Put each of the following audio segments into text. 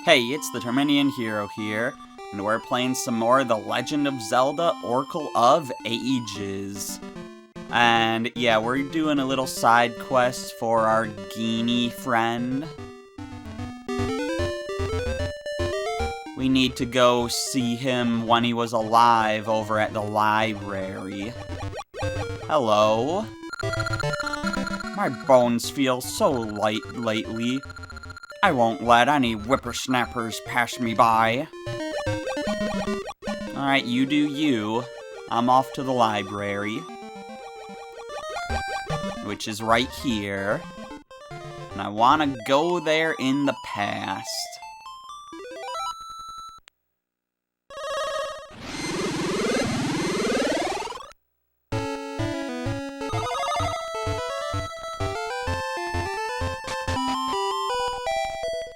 Hey, it's the Terminian Hero here, and we're playing some more The Legend of Zelda Oracle of Ages. And yeah, we're doing a little side quest for our Genie friend. We need to go see him when he was alive over at the library. Hello. My bones feel so light lately. I won't let any whippersnappers pass me by. Alright, you do you. I'm off to the library. Which is right here. And I want to go there in the past.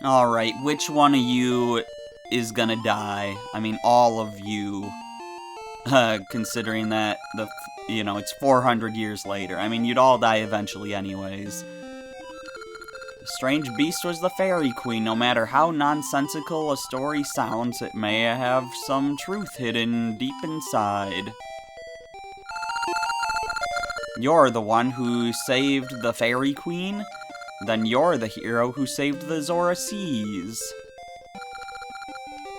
Alright, which one of you is gonna die? I mean, all of you. Considering that, it's 400 years later. I mean, you'd all die eventually anyways. The strange beast was the Fairy Queen. No matter how nonsensical a story sounds, it may have some truth hidden deep inside. You're the one who saved the Fairy Queen? Then you're the hero who saved the Zora Seas.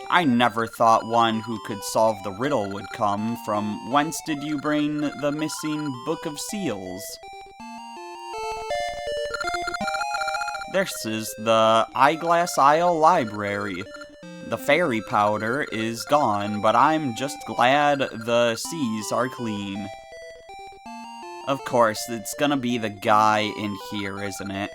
I never thought one who could solve the riddle would come. From whence did you bring the missing Book of Seals? This is the Eyeglass Isle Library. The fairy powder is gone, but I'm just glad the seas are clean. Of course, it's gonna be the guy in here, isn't it?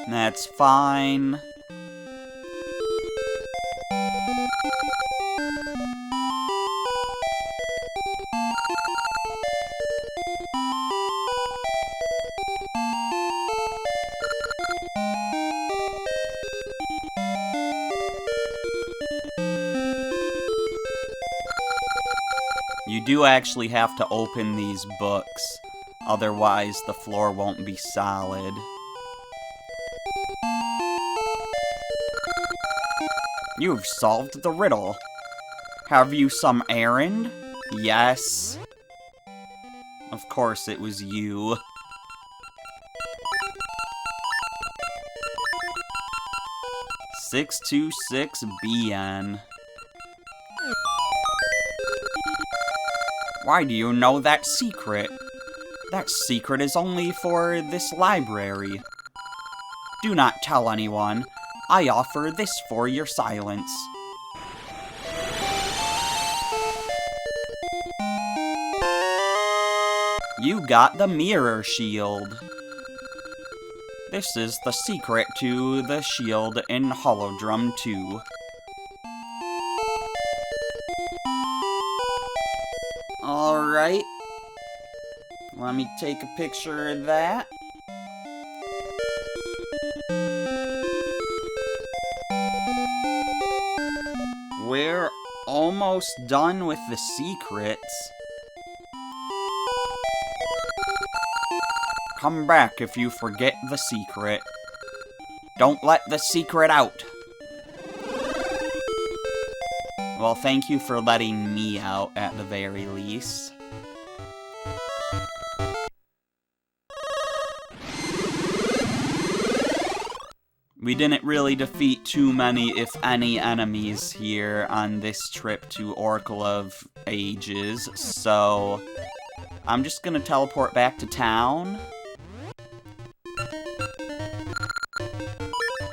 That's fine. You do actually have to open these books, otherwise the floor won't be solid. You've solved the riddle. Have you some errand? Yes. Of course it was you. (626BN). Why do you know that secret? That secret is only for this library. Do not tell anyone. I offer this for your silence. You got the mirror shield. This is the secret to the shield in Holodrum 2. Alright. Let me take a picture of that. We're almost done with the secrets. Come back if you forget the secret. Don't let the secret out. Well, thank you for letting me out at the very least. We didn't really defeat too many, if any, enemies here on this trip to Oracle of Ages, so I'm just gonna teleport back to town.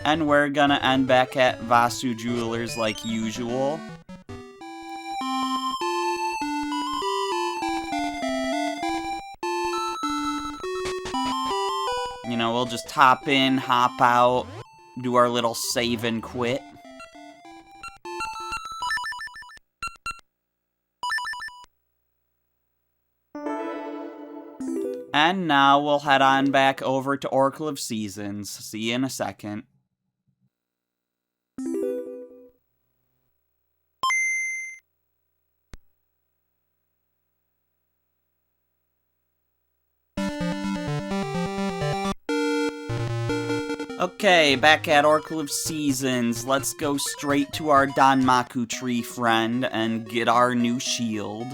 And we're gonna end back at Vasu Jewelers like usual. You know, we'll just hop in, hop out, do our little save and quit. And now we'll head on back over to Oracle of Seasons. See you in a second. Okay, back at Oracle of Seasons. Let's go straight to our Danmaku tree friend and get our new shield.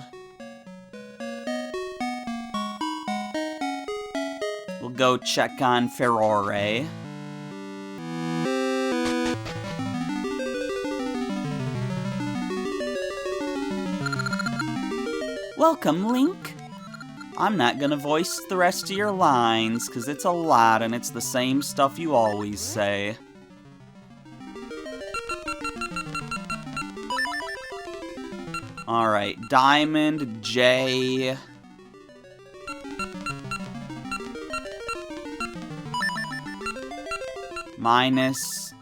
We'll go check on Ferore. Welcome, Link. I'm not gonna voice the rest of your lines, because it's a lot and it's the same stuff you always say. Alright, Diamond, J... minus,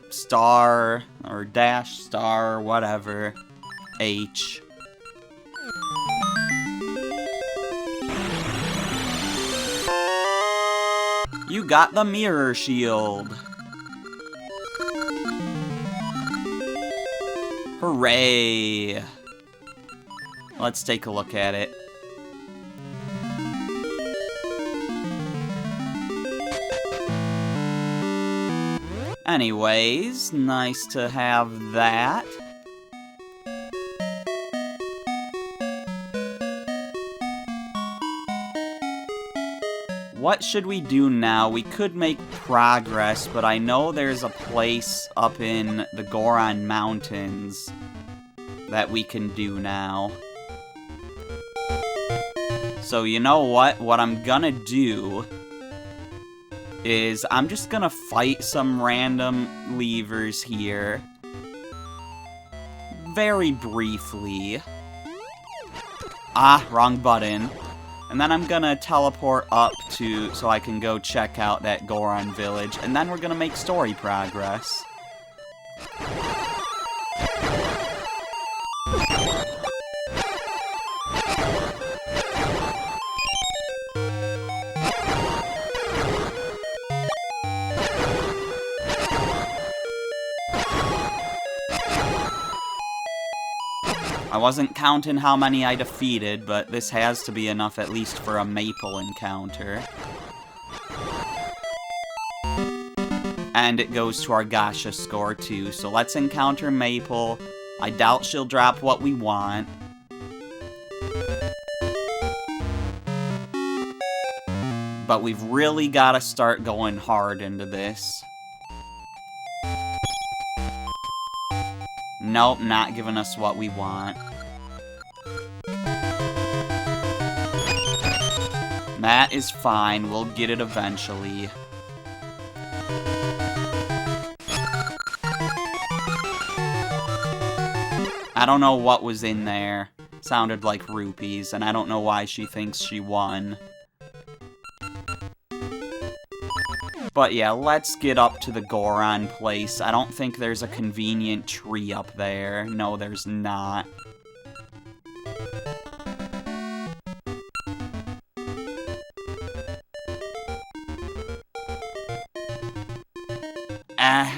star, or dash, star, whatever, H. You got the mirror shield. Hooray! Let's take a look at it. Anyways, nice to have that. What should we do now? We could make progress, but I know there's a place up in the Goron Mountains that we can do now. So you know what? What I'm gonna do is I'm just gonna fight some random levers here. Very briefly. Ah, wrong button. And then I'm gonna teleport up to, so I can go check out that Goron village, and then we're gonna make story progress. I wasn't counting how many I defeated, but this has to be enough at least for a Maple encounter. And it goes to our Gasha score too, so let's encounter Maple. I doubt she'll drop what we want. But we've really got to start going hard into this. Nope, not giving us what we want. That is fine, we'll get it eventually. I don't know what was in there. Sounded like rupees, and I don't know why she thinks she won. But yeah, let's get up to the Goron place. I don't think there's a convenient tree up there. No, there's not.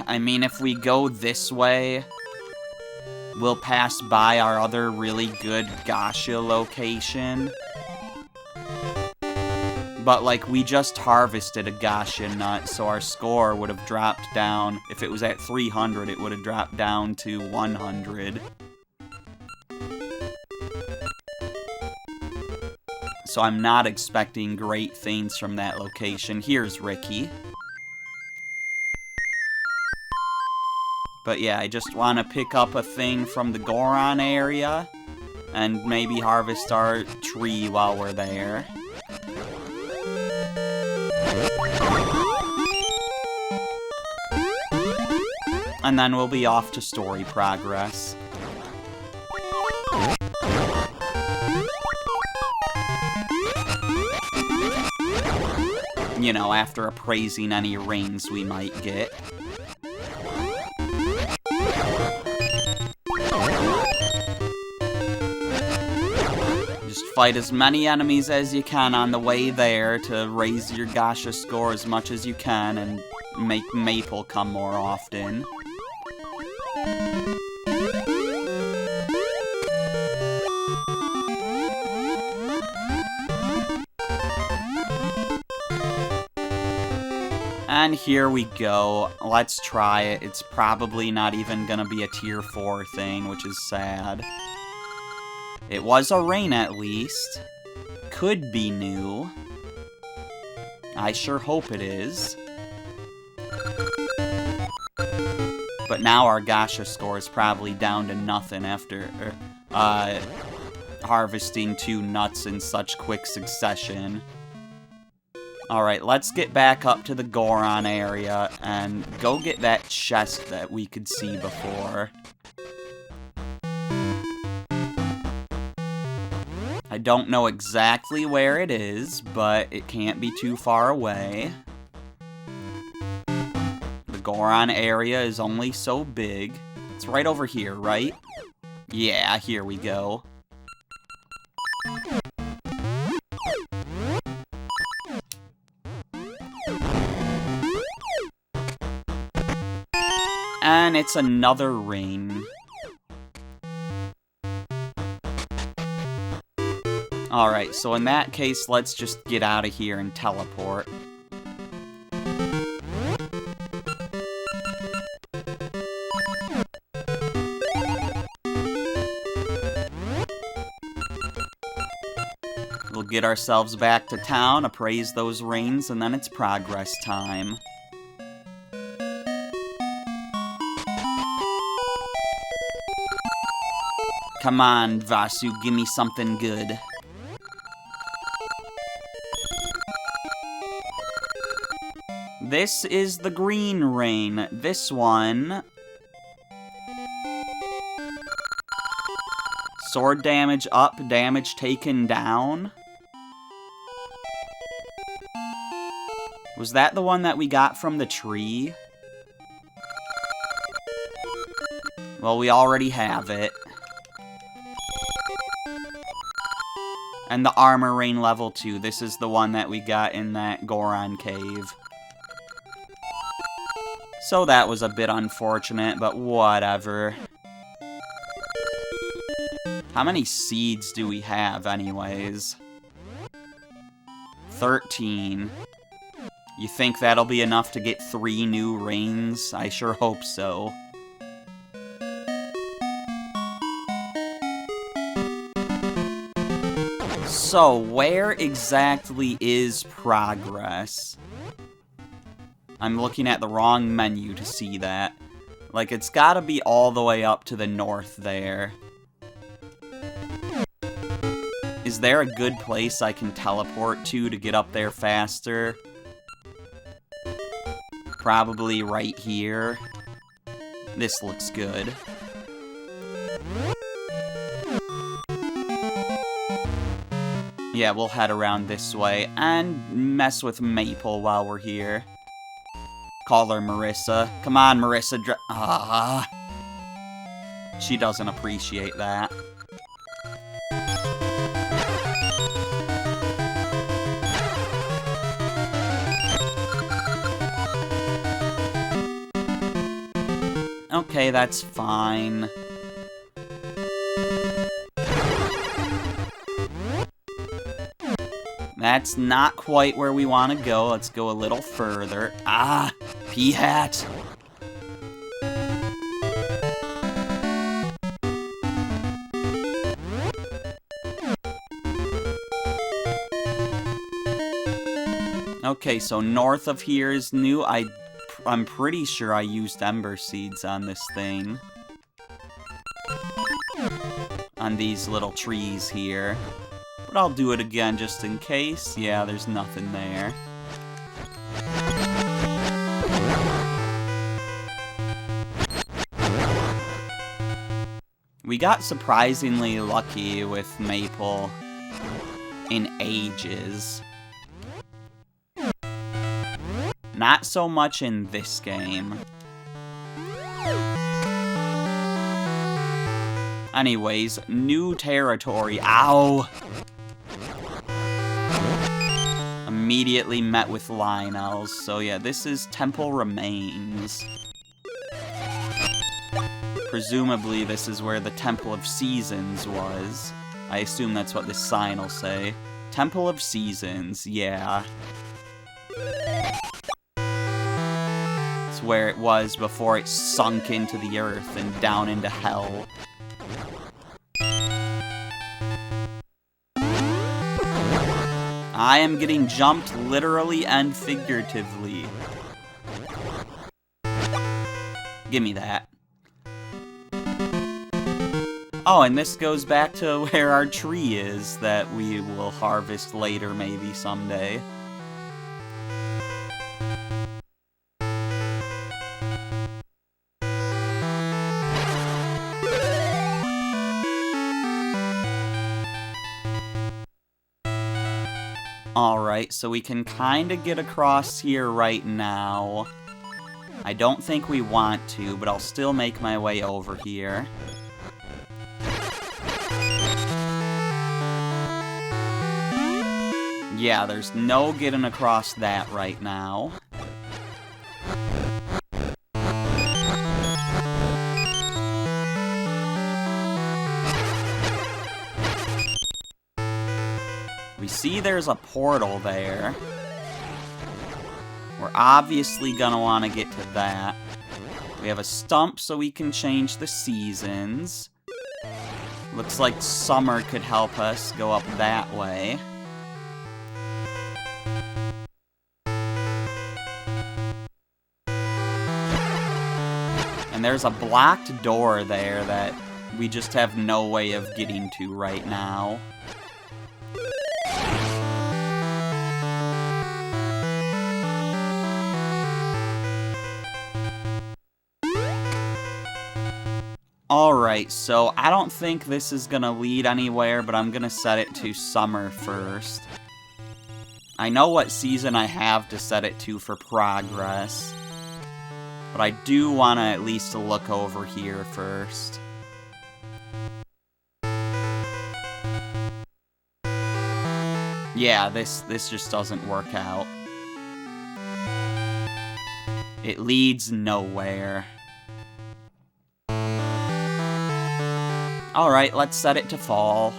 I mean, if we go this way, we'll pass by our other really good Gasha location. But, like, we just harvested a Gasha nut, so our score would have dropped down. If it was at 300, it would have dropped down to 100. So I'm not expecting great things from that location. Here's Ricky. But yeah, I just want to pick up a thing from the Goron area, and maybe harvest our tree while we're there. And then we'll be off to story progress. You know, after appraising any rings we might get. Just fight as many enemies as you can on the way there to raise your Gasha score as much as you can and make Maple come more often. And here we go. Let's try it. It's probably not even gonna be a tier 4 thing, which is sad. It was a rain at least. Could be new. I sure hope it is. But now our Gacha score is probably down to nothing after harvesting 2 nuts in such quick succession. Alright, let's get back up to the Goron area and go get that chest that we could see before. I don't know exactly where it is, but it can't be too far away. The Goron area is only so big. It's right over here, right? Yeah, here we go. And it's another ring. Alright, so in that case, let's just get out of here and teleport. We'll get ourselves back to town, appraise those rings, and then it's progress time. Come on, Vasu, give me something good. This is the green rain. This one... Sword damage up, damage taken down. Was that the one that we got from the tree? Well, we already have it. And the armor rain level 2. This is the one that we got in that Goron cave. So that was a bit unfortunate, but whatever. How many seeds do we have, anyways? 13. You think that'll be enough to get 3 new rains? I sure hope so. So, where exactly is progress? I'm looking at the wrong menu to see that. Like, it's gotta be all the way up to the north there. Is there a good place I can teleport to get up there faster? Probably right here. This looks good. Yeah, we'll head around this way and mess with Maple while we're here. Call her Marissa. Come on, Marissa. She doesn't appreciate that. Okay, that's fine. That's not quite where we want to go. Let's go a little further. Ah, P-Hat. Okay, so north of here is new. I'm pretty sure I used Ember Seeds on this thing. On these little trees here. But I'll do it again just in case. Yeah, there's nothing there. We got surprisingly lucky with Maple in ages. Not so much in this game. Anyways, new territory. Ow! Immediately met with Lynels. So yeah, this is Temple Remains. Presumably this is where the Temple of Seasons was. I assume that's what this sign will say. Temple of Seasons, yeah. where it was before it sunk into the earth and down into hell. I am getting jumped literally and figuratively. Give me that. Oh, and this goes back to where our tree is that we will harvest later, maybe someday. Alright, so we can kind of get across here right now. I don't think we want to, but I'll still make my way over here. Yeah, there's no getting across that right now. We see there's a portal there. We're obviously gonna want to get to that. We have a stump so we can change the seasons. Looks like summer could help us go up that way. And there's a blocked door there that we just have no way of getting to right now. Alright, so I don't think this is gonna lead anywhere, but I'm gonna set it to summer first. I know what season I have to set it to for progress, but I do want to at least look over here first. Yeah, this just doesn't work out. It leads nowhere. Alright, let's set it to fall.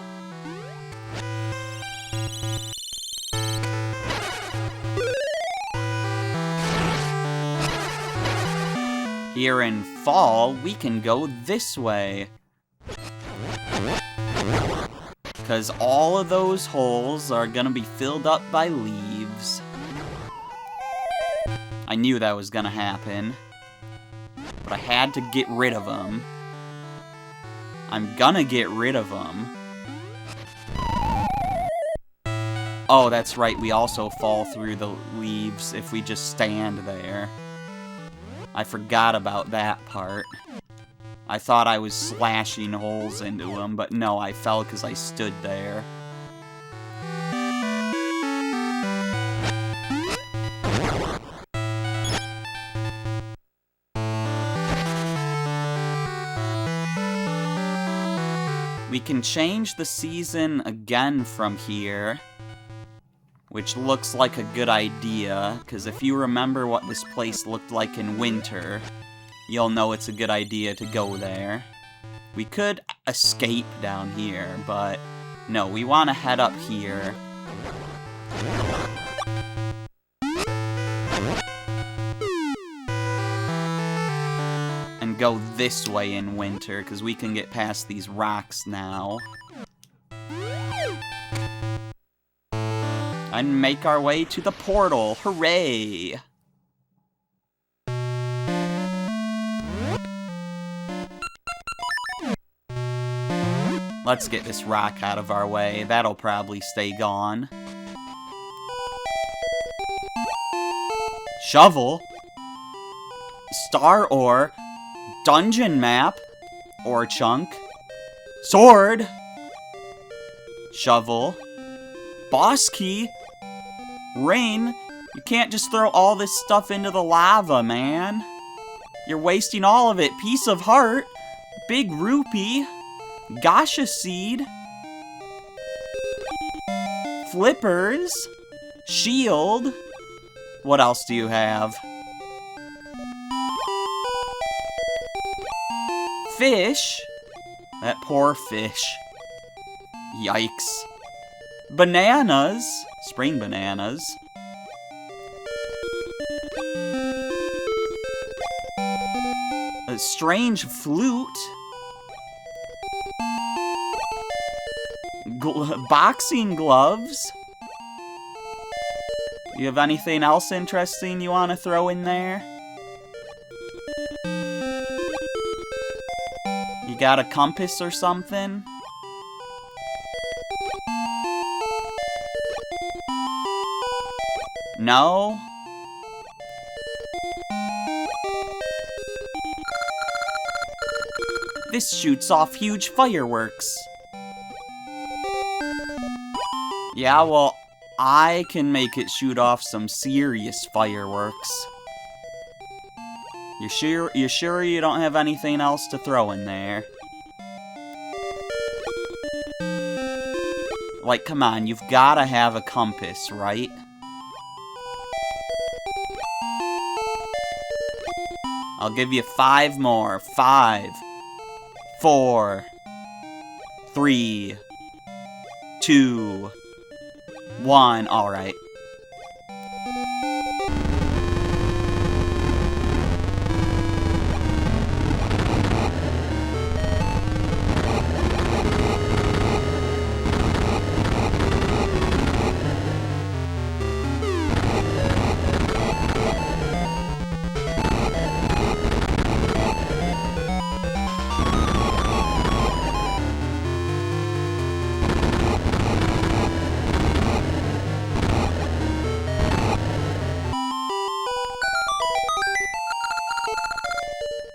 Here in fall, we can go this way. Because all of those holes are gonna be filled up by leaves. I knew that was gonna happen. But I had to get rid of them. I'm gonna get rid of them. Oh, that's right, we also fall through the leaves if we just stand there. I forgot about that part. I thought I was slashing holes into them, but no, I fell because I stood there. We can change the season again from here, which looks like a good idea, because if you remember what this place looked like in winter, you'll know it's a good idea to go there. We could escape down here, but no, we want to head up here. And go this way in winter, because we can get past these rocks now. And make our way to the portal. Hooray! Let's get this rock out of our way. That'll probably stay gone. Shovel. Star ore. Dungeon map. Ore chunk. Sword. Shovel. Boss key. Rain. You can't just throw all this stuff into the lava, man. You're wasting all of it. Piece of heart. Big rupee. Gasha seed. Flippers. Shield. What else do you have? Fish. That poor fish. Yikes. Bananas. Spring bananas. strange flute. Boxing gloves. You have anything else interesting you want to throw in there? You got a compass or something? No? This shoots off huge fireworks. Yeah, well, I can make it shoot off some serious fireworks. You sure you don't have anything else to throw in there? Like, come on, you've gotta have a compass, right? I'll give you 5 more. 5, 4, 3, 2, 1. Alright.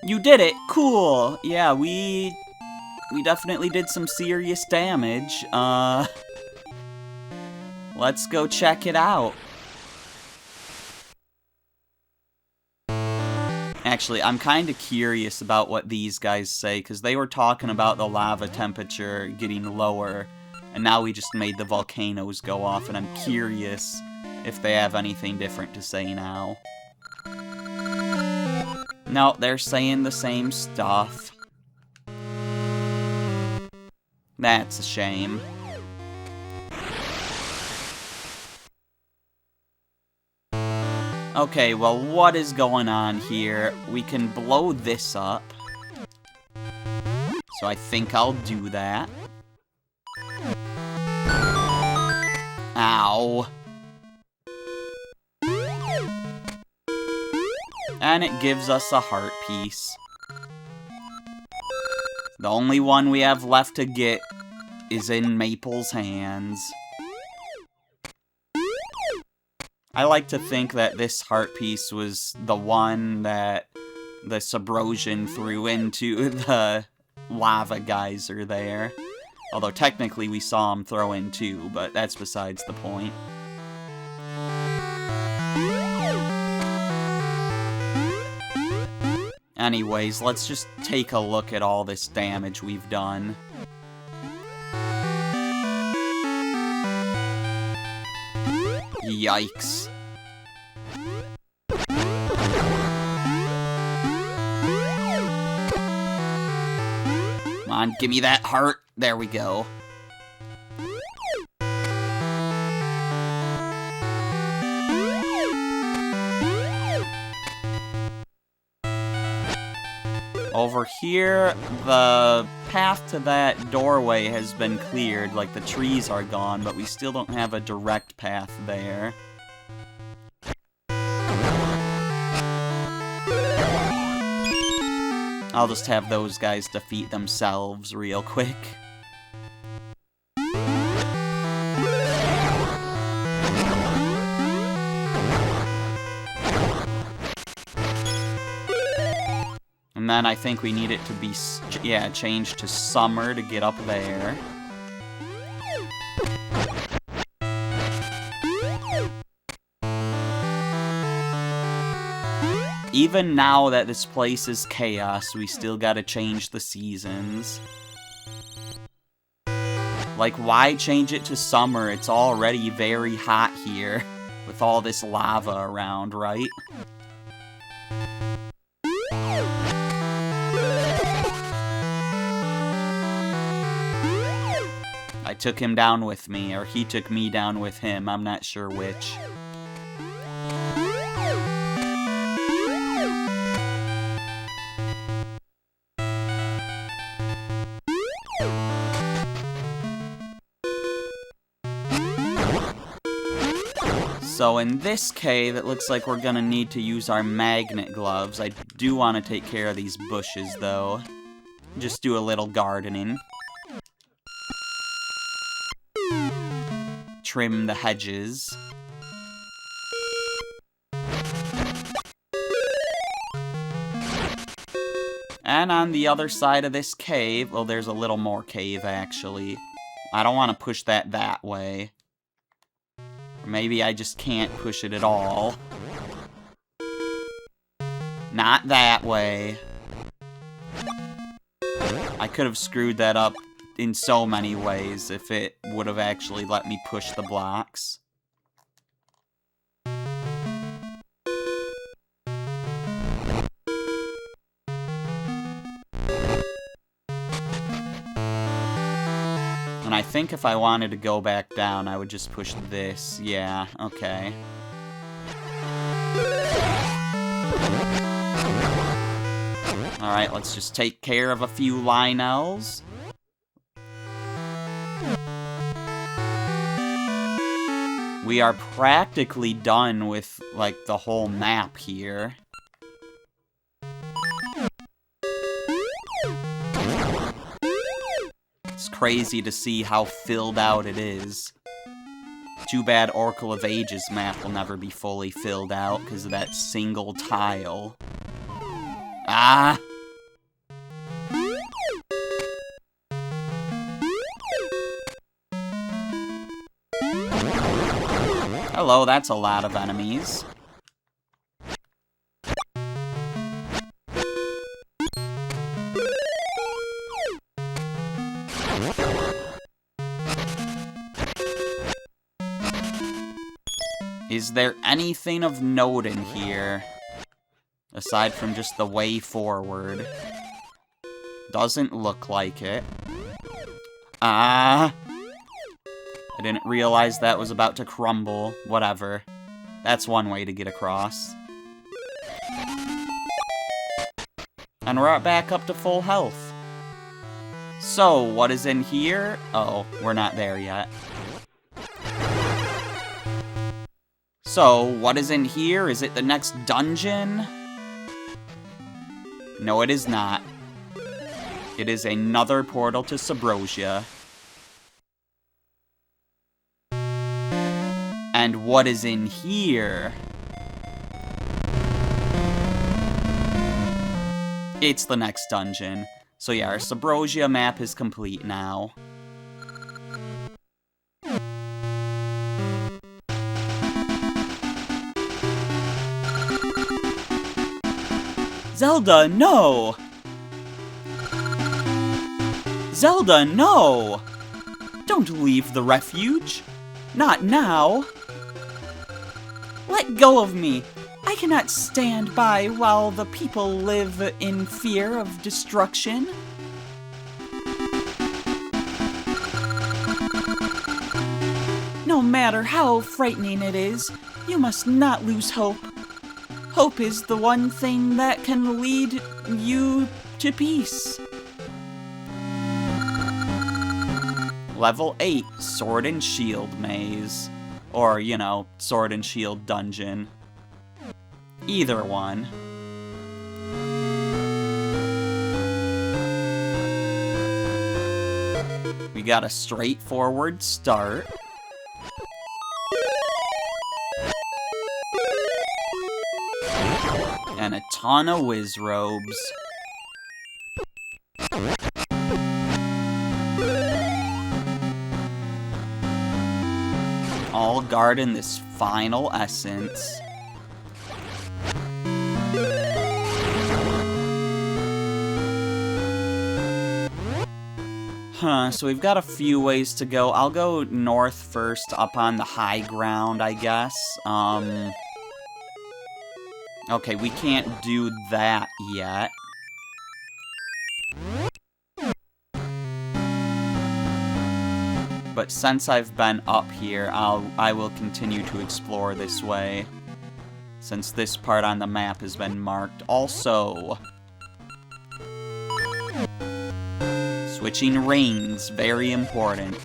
You did it! Cool! Yeah, we definitely did some serious damage. Let's go check it out. Actually, I'm kind of curious about what these guys say, because they were talking about the lava temperature getting lower, and now we just made the volcanoes go off, and I'm curious if they have anything different to say now. No, they're saying the same stuff. That's a shame. Okay, well, what is going on here? We can blow this up. So I think I'll do that. Ow. And it gives us a heart piece. The only one we have left to get is in Maple's hands. I like to think that this heart piece was the one that the Subrosian threw into the lava geyser there. Although technically we saw him throw in 2, but that's besides the point. Anyways, let's just take a look at all this damage we've done. Yikes. Come on, give me that heart. There we go. Over here, the path to that doorway has been cleared, like the trees are gone, but we still don't have a direct path there. I'll just have those guys defeat themselves real quick. And then I think we need it to be, yeah, changed to summer to get up there. Even now that this place is chaos, we still gotta change the seasons. Like, why change it to summer? It's already very hot here with all this lava around, right? I took him down with me, or he took me down with him, I'm not sure which. So in this cave, it looks like we're gonna need to use our magnet gloves. I do want to take care of these bushes, though. Just do a little gardening. Trim the hedges. And on the other side of this cave, well, there's a little more cave, actually. I don't want to push that way. Or maybe I just can't push it at all. Not that way. I could have screwed that up in so many ways if it would have actually let me push the blocks. And I think if I wanted to go back down, I would just push this. Yeah, okay. Alright, let's just take care of a few Lynels. We are practically done with, like, the whole map here. It's crazy to see how filled out it is. Too bad Oracle of Ages map will never be fully filled out because of that single tile. Ah! Hello, that's a lot of enemies. Is there anything of note in here? Aside from just the way forward. Doesn't look like it. Ah! I didn't realize that was about to crumble. Whatever. That's one way to get across. And we're back up to full health. So, what is in here? Oh, we're not there yet. So, what is in here? Is it the next dungeon? No, it is not. It is another portal to Subrosia. And what is in here? It's the next dungeon. So yeah, our Subrosia map is complete now. Zelda, no! Zelda, no! Don't leave the refuge. Not now. Let go of me. I cannot stand by while the people live in fear of destruction. No matter how frightening it is, you must not lose hope. Hope is the one thing that can lead you to peace. Level 8, Sword and Shield Maze. Or, you know, Sword and Shield Dungeon. Either one. We got a straightforward start. And a ton of Wizrobes. All guarding this final essence. So we've got a few ways to go. I'll go north first, up on the high ground, I guess. Okay, we can't do that yet. But since I've been up here, I will continue to explore this way. Since this part on the map has been marked. Also, switching rings, very important.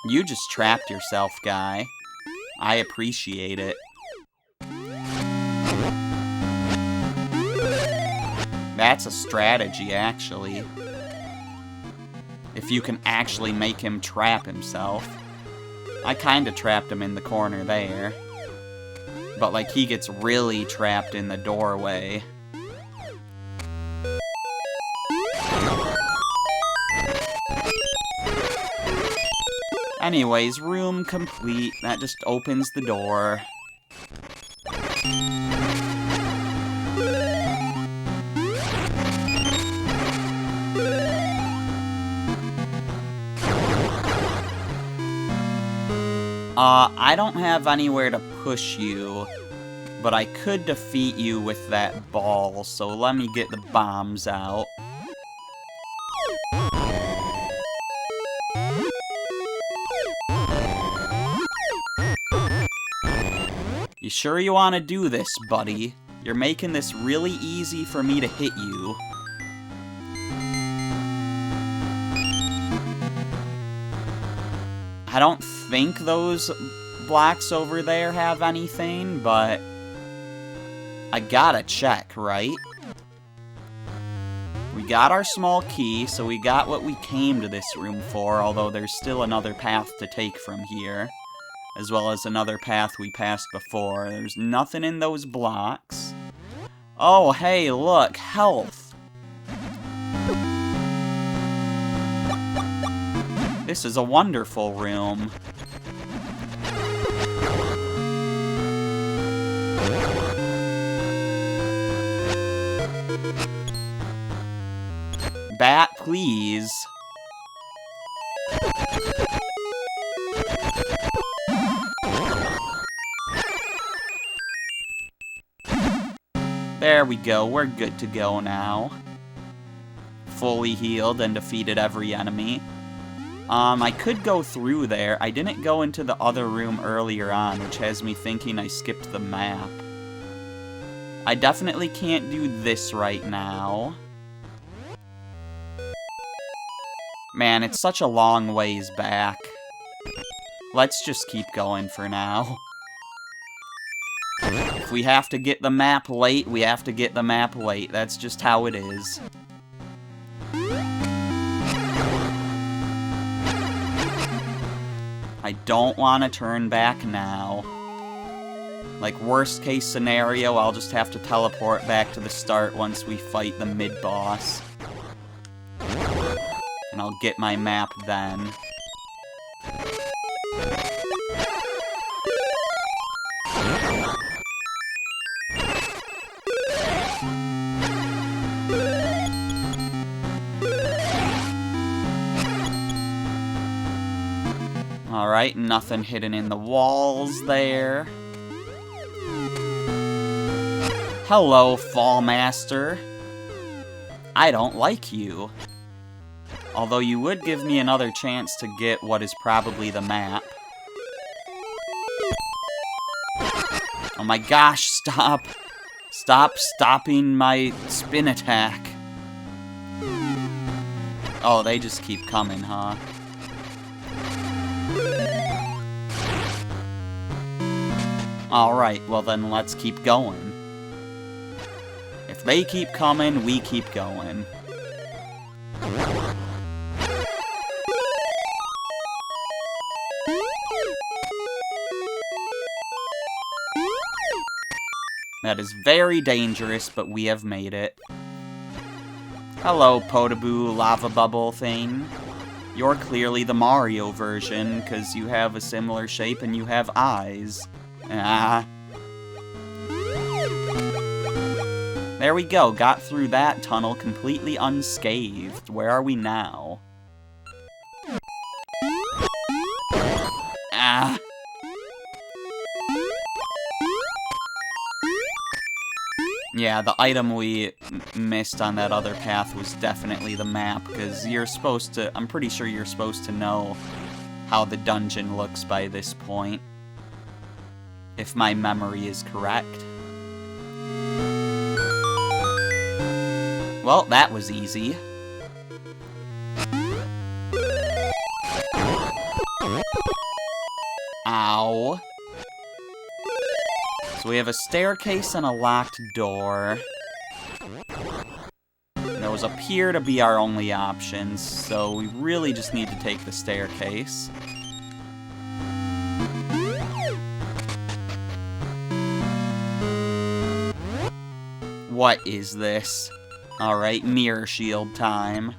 You just trapped yourself, guy. I appreciate it. That's a strategy, actually. If you can actually make him trap himself. I kinda trapped him in the corner there. But, like, he gets really trapped in the doorway. Anyways, room complete. That just opens the door. I don't have anywhere to push you, but I could defeat you with that ball, so let me get the bombs out. You sure you want to do this, buddy? You're making this really easy for me to hit you. I don't think those blocks over there have anything, but I gotta check, right? We got our small key, so we got what we came to this room for, although there's still another path to take from here, as well as another path we passed before. There's nothing in those blocks. Oh, hey, look, health. This is a wonderful room. Bat, please. There we go, we're good to go now. Fully healed and defeated every enemy. I could go through there. I didn't go into the other room earlier on, which has me thinking I skipped the map. I definitely can't do this right now. Man, it's such a long ways back. Let's just keep going for now. If we have to get the map late, we have to get the map late. That's just how it is. I don't want to turn back now. Like, worst case scenario, I'll just have to teleport back to the start once we fight the mid-boss. And I'll get my map then. Alright, nothing hidden in the walls there. Hello, Fall Master. I don't like you. Although you would give me another chance to get what is probably the map. Oh my gosh, stop! Stop stopping my spin attack. Oh, they just keep coming, huh? Alright, well then let's keep going. If they keep coming, we keep going. That is very dangerous, but we have made it. Hello, Podoboo lava bubble thing. You're clearly the Mario version, because you have a similar shape and you have eyes. Ah. There we go, got through that tunnel completely unscathed. Where are we now? Ah. Yeah, the item we missed on that other path was definitely the map, because you're supposed to, I'm pretty sure you're supposed to know how the dungeon looks by this point. If my memory is correct. Well, that was easy. Ow. So we have a staircase and a locked door. Those appear to be our only options, so we really just need to take the staircase. What is this? Alright, mirror shield time.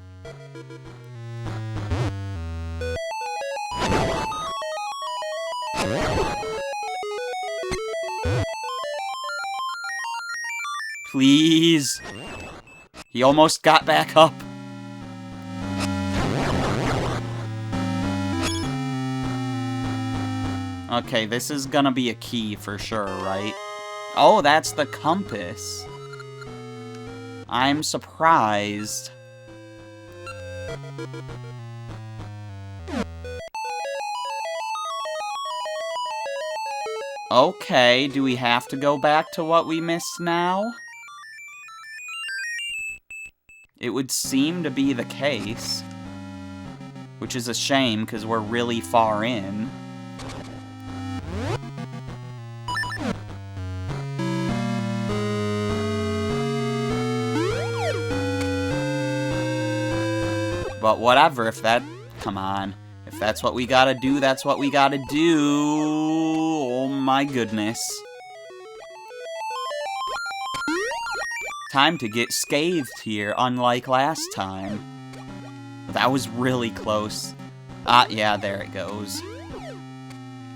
Please! He almost got back up. Okay, this is gonna be a key for sure, right? Oh, that's the compass. I'm surprised. Okay, do we have to go back to what we missed now? It would seem to be the case. Which is a shame, because we're really far in. But whatever, if that... Come on. If that's what we gotta do, that's what we gotta do. Oh my goodness. Time to get scathed here, unlike last time. That was really close. Ah, yeah, there it goes.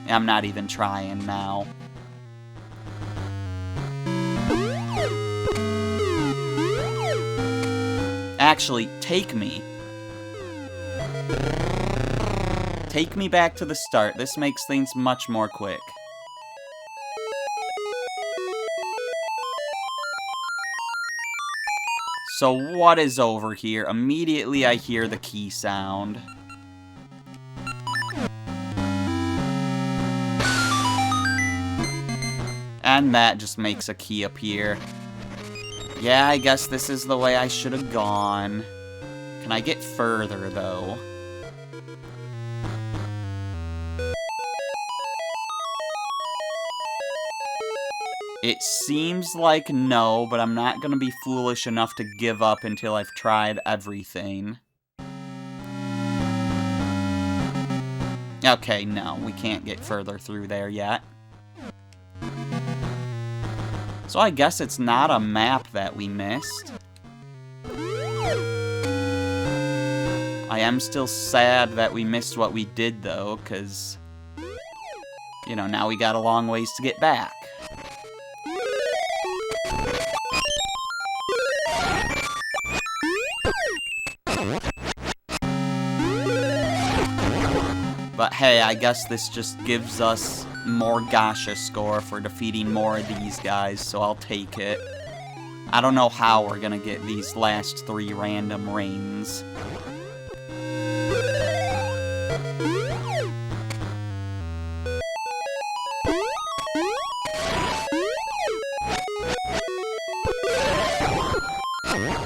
I'm not even trying now. Actually, take me. Take me back to the start. This makes things much more quick. So what is over here? Immediately I hear the key sound. And that just makes a key appear. Yeah, I guess this is the way I should have gone. Can I get further, though? It seems like no, but I'm not gonna be foolish enough to give up until I've tried everything. Okay, no, we can't get further through there yet. So I guess it's not a map that we missed. I am still sad that we missed what we did, though, because, you know, now we got a long ways to get back. But hey, I guess this just gives us more gacha score for defeating more of these guys, so I'll take it. I don't know how we're gonna get these last 3 random rings.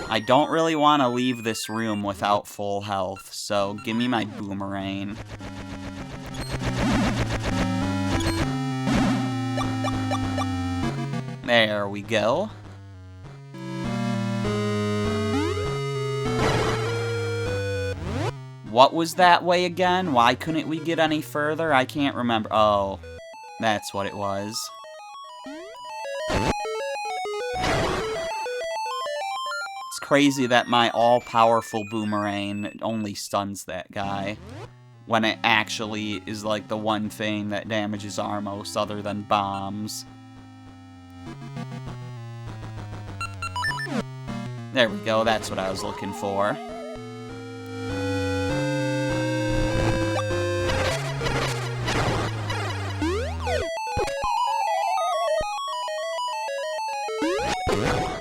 I don't really want to leave this room without full health, so give me my boomerang. There we go. What was that way again? Why couldn't we get any further? I can't remember. Oh, that's what it was. It's crazy that my all-powerful boomerang only stuns that guy, when it actually is like the one thing that damages Armos other than bombs. There we go, that's what I was looking for.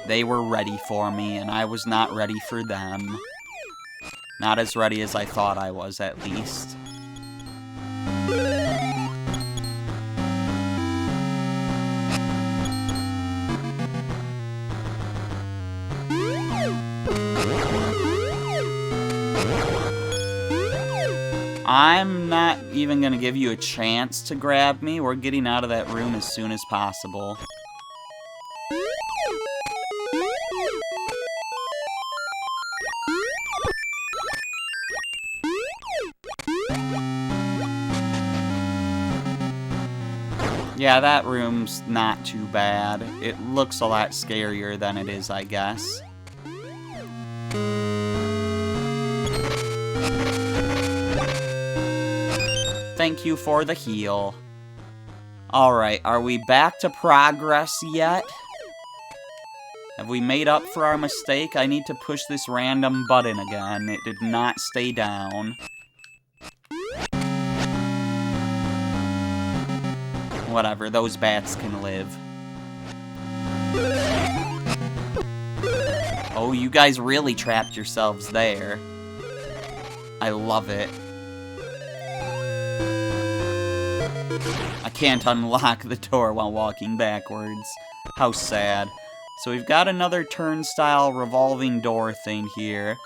They were ready for me, and I was not ready for them. Not as ready as I thought I was, at least. I'm not even gonna give you a chance to grab me. We're getting out of that room as soon as possible. Yeah, that room's not too bad. It looks a lot scarier than it is, I guess. Thank you for the heal. Alright, are we back to progress yet? Have we made up for our mistake? I need to push this random button again. It did not stay down. Whatever, those bats can live. Oh, you guys really trapped yourselves there. I love it. I can't unlock the door while walking backwards. How sad. So we've got another turnstile revolving door thing here.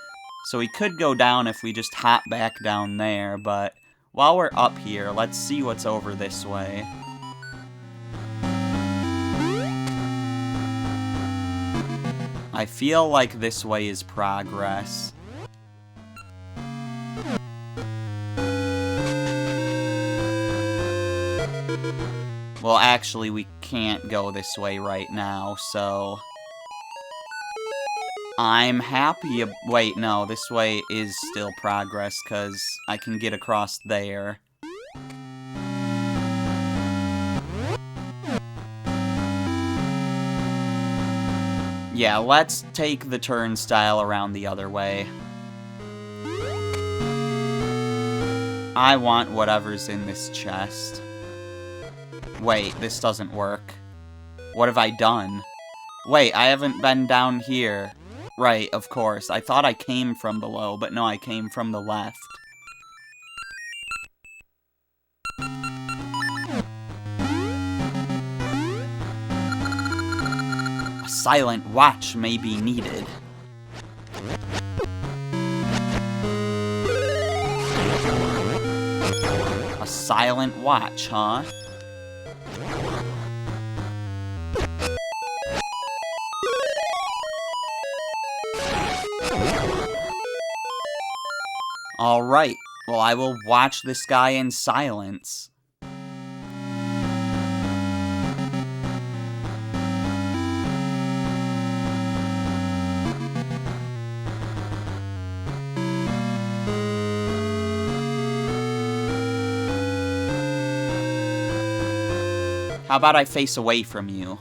So we could go down if we just hop back down there, but while we're up here, let's see what's over this way. I feel like this way is progress. Well, actually, we can't go this way right now, so... I'm happy... Wait, no, this way is still progress, because I can get across there. Yeah, let's take the turnstile around the other way. I want whatever's in this chest. Wait, this doesn't work. What have I done? Wait, I haven't been down here. Right, of course. I thought I came from below, but no, I came from the left. A silent watch may be needed. A silent watch, huh? Alright, well, I will watch this guy in silence. How about I face away from you?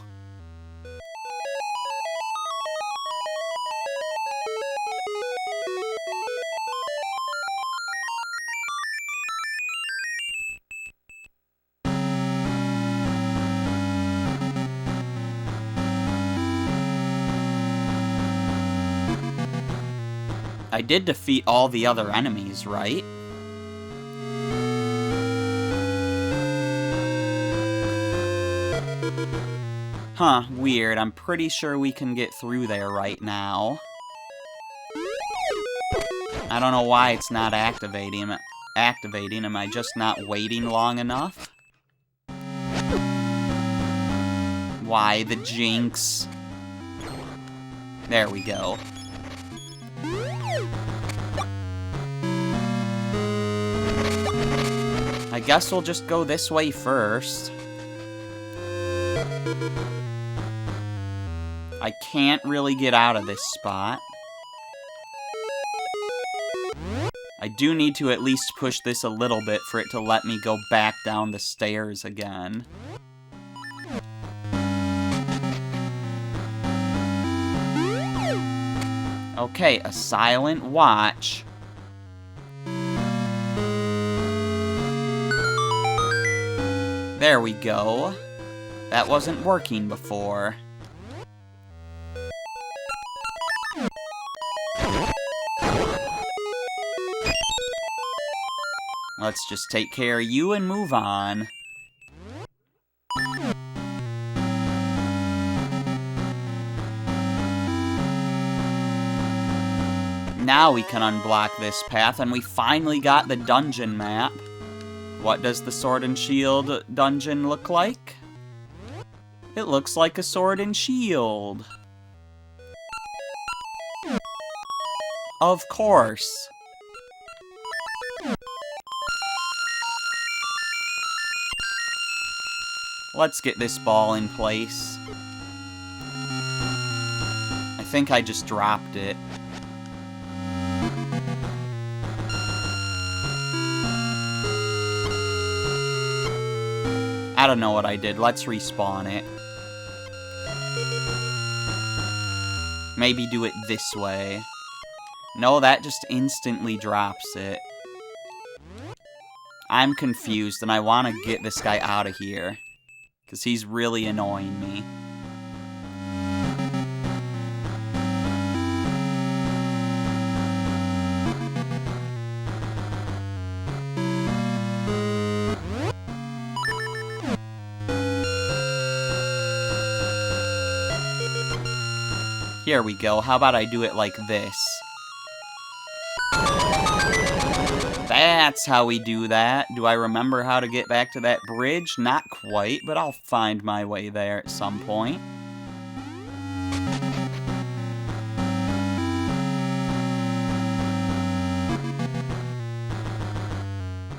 I did defeat all the other enemies, right? Huh, weird. I'm pretty sure we can get through there right now. I don't know why it's not activating. Am I just not waiting long enough? Why the jinx? There we go. I guess we'll just go this way first. I can't really get out of this spot. I do need to at least push this a little bit for it to let me go back down the stairs again. Okay, a silent watch. There we go. That wasn't working before. Let's just take care of you and move on. Now we can unblock this path, and we finally got the dungeon map. What does the Sword and Shield dungeon look like? It looks like a sword and shield. Of course. Let's get this ball in place. I think I just dropped it. I don't know what I did. Let's respawn it. Maybe do it this way. No, that just instantly drops it. I'm confused, and I want to get this guy out of here. Because he's really annoying me. Here we go. How about I do it like this? That's how we do that. Do I remember how to get back to that bridge? Not quite, but I'll find my way there at some point.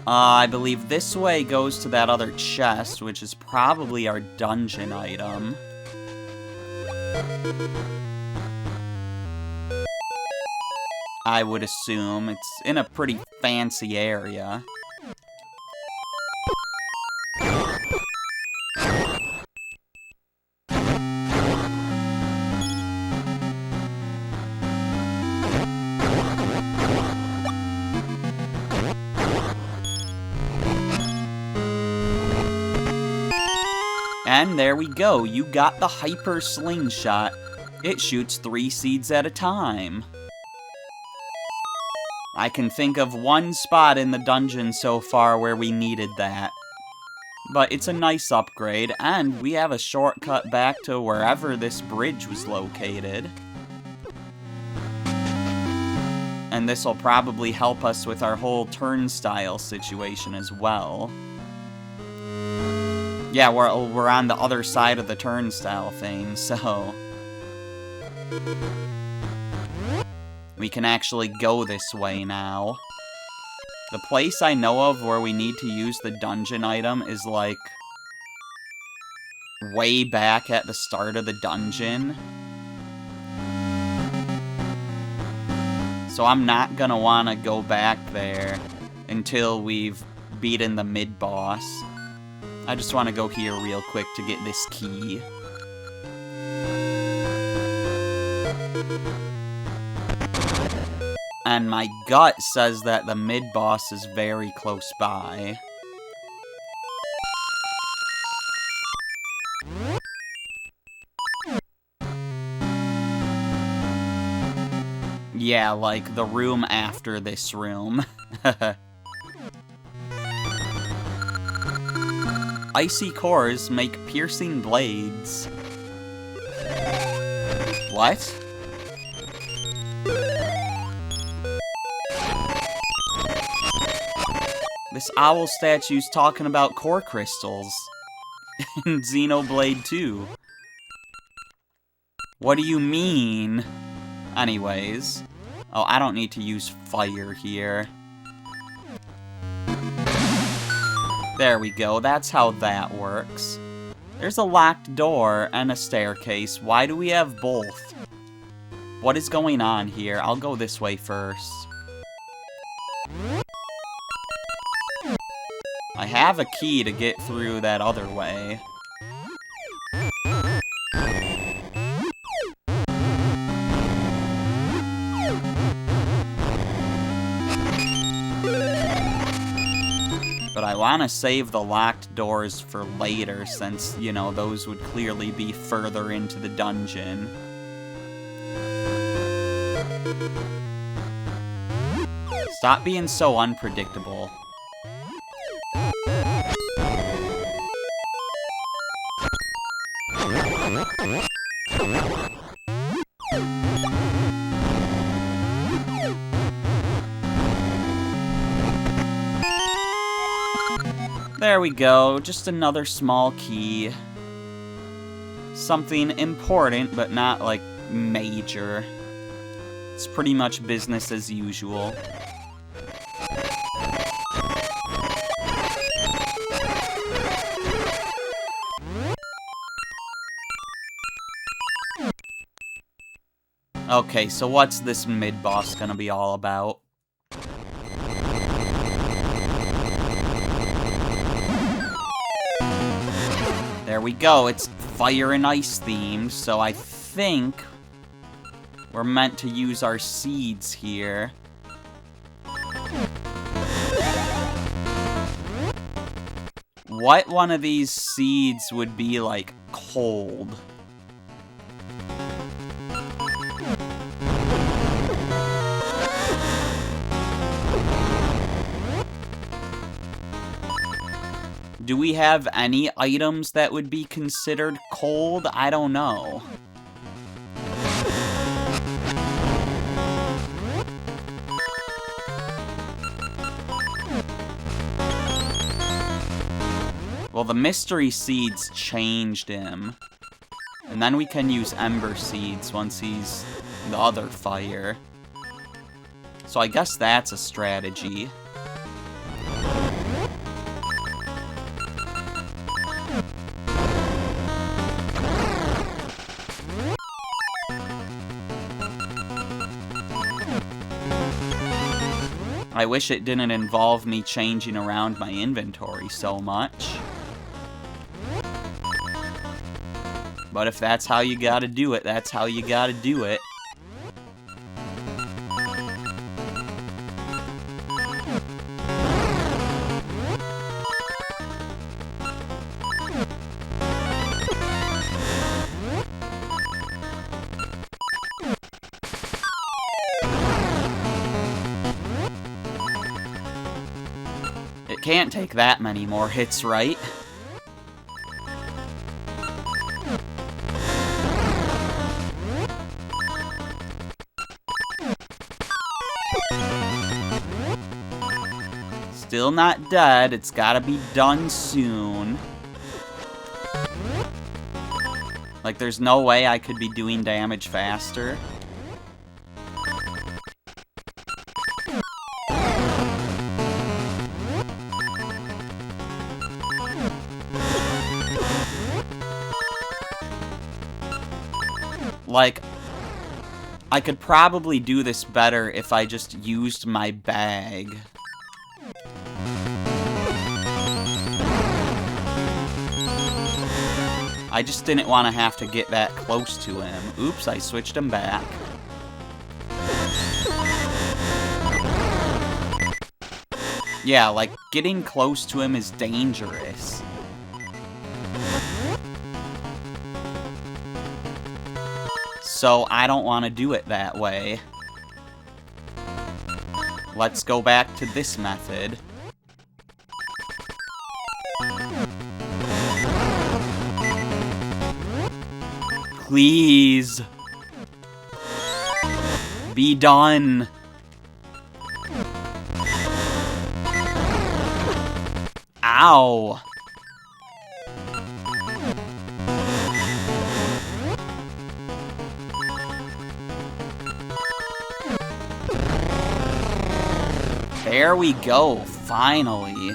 I believe this way goes to that other chest, which is probably our dungeon item. I would assume. It's in a pretty fancy area. And there we go. You got the Hyper Slingshot. It shoots 3 seeds at a time. I can think of one spot in the dungeon so far where we needed that. But it's a nice upgrade, and we have a shortcut back to wherever this bridge was located. And this will probably help us with our whole turnstile situation as well. Yeah, we're on the other side of the turnstile thing, so... we can actually go this way now. The place I know of where we need to use the dungeon item is, like, way back at the start of the dungeon. So I'm not gonna wanna go back there until we've beaten the mid-boss. I just wanna go here real quick to get this key. And my gut says that the mid-boss is very close by. Yeah, like the room after this room. Icy cores make piercing blades. What? This owl statue's talking about core crystals in Xenoblade 2. What do you mean? Anyways. Oh, I don't need to use fire here. There we go, that's how that works. There's a locked door and a staircase. Why do we have both? What is going on here? I'll go this way first. I have a key to get through that other way. But I want to save the locked doors for later, since, you know, those would clearly be further into the dungeon. Stop being so unpredictable. There we go, just another small key. Something important, but not, like, major. It's pretty much business as usual. Okay, so what's this mid-boss gonna be all about? There we go, it's fire and ice themed, so I think we're meant to use our seeds here. What one of these seeds would be, like, cold? Do we have any items that would be considered cold? I don't know. Well, the mystery seeds changed him. And then we can use ember seeds once he's the other fire. So I guess that's a strategy. I wish it didn't involve me changing around my inventory so much. But if that's how you gotta do it, that's how you gotta do it. It can't take that many more hits, right? Still not dead. It's gotta be done soon. Like, there's no way I could be doing damage faster. Like, I could probably do this better if I just used my bag. I just didn't want to have to get that close to him. Oops, I switched him back. Yeah, like, getting close to him is dangerous. So I don't want to do it that way. Let's go back to this method. Please. Be done. Ow. There we go, finally.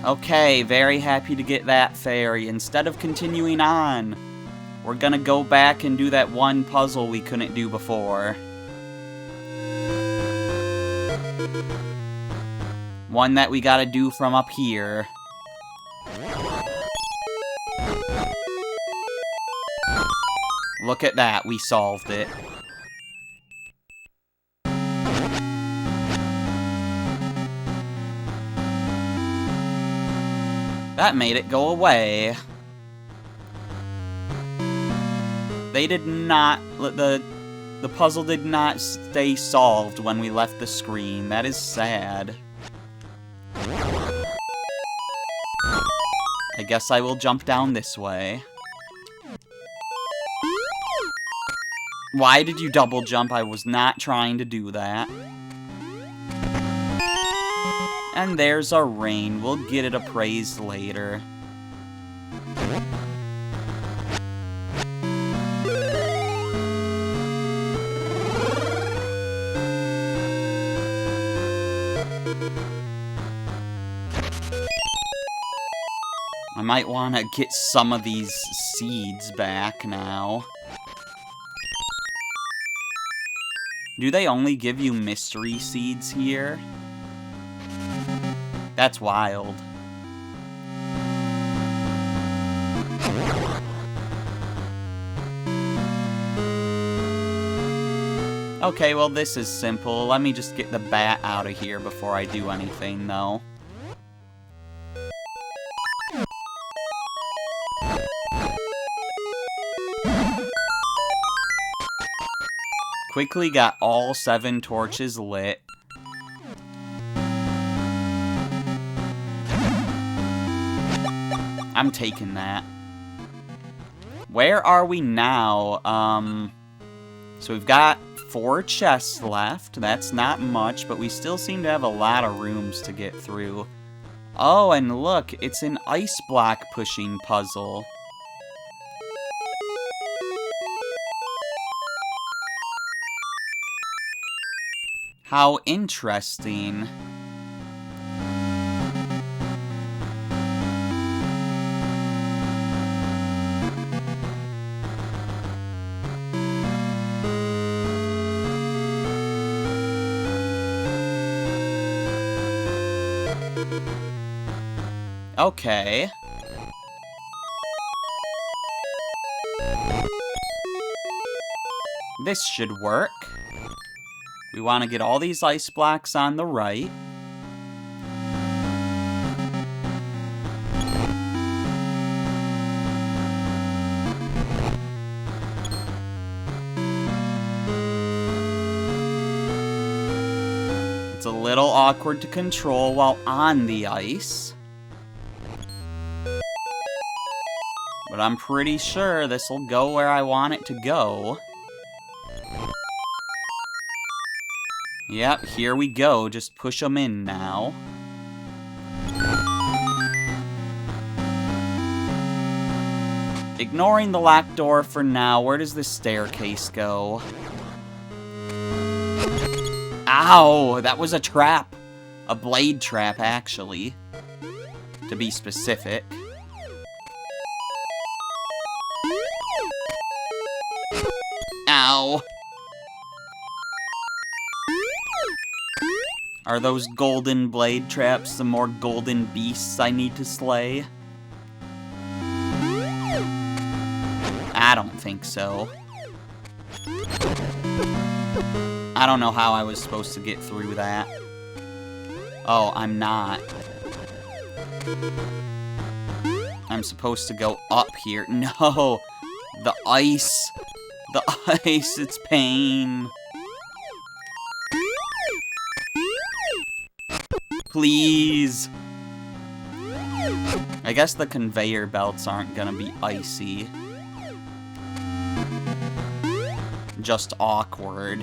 Okay, very happy to get that fairy. Instead of continuing on, we're gonna go back and do that one puzzle we couldn't do before. One that we gotta do from up here. Look at that, we solved it. That made it go away. They did not... The puzzle did not stay solved when we left the screen. That is sad. I guess I will jump down this way. Why did you double jump? I was not trying to do that. And there's our rain. We'll get it appraised later. I might want to get some of these seeds back now. Do they only give you mystery seeds here? That's wild. Okay, well this is simple. Let me just get the bat out of here before I do anything, though. Quickly got all 7 torches lit. I'm taking that. Where are we now? So we've got 4 chests left. That's not much, but we still seem to have a lot of rooms to get through. Oh, and look, it's an ice block pushing puzzle. How interesting. Okay. This should work. We want to get all these ice blocks on the right. It's a little awkward to control while on the ice. But I'm pretty sure this will go where I want it to go. Yep, here we go. Just push them in now. Ignoring the locked door for now, where does this staircase go? Ow! That was a trap. A blade trap, actually. To be specific. Ow! Are those golden blade traps the more golden beasts I need to slay? I don't think so. I don't know how I was supposed to get through that. Oh, I'm not. I'm supposed to go up here. No! The ice! The ice, it's pain. Please. I guess the conveyor belts aren't gonna be icy. Just awkward.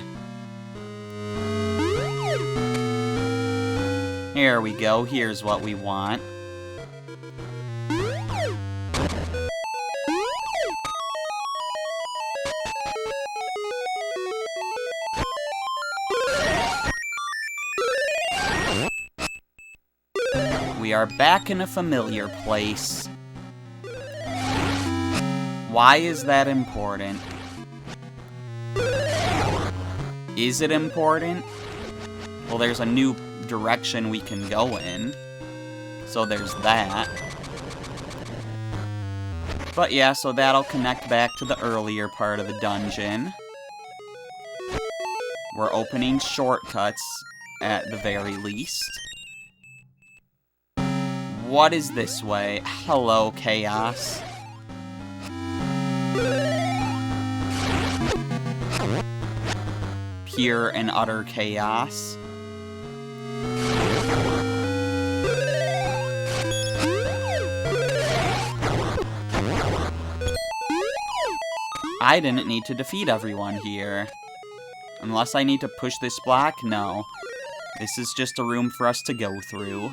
Here we go. Here's what we want. We are back in a familiar place. Why is that important? Is it important? Well, there's a new direction we can go in. So there's that. But yeah, so that'll connect back to the earlier part of the dungeon. We're opening shortcuts at the very least. What is this way? Hello, chaos. Pure and utter chaos. I didn't need to defeat everyone here. Unless I need to push this block? No. This is just a room for us to go through.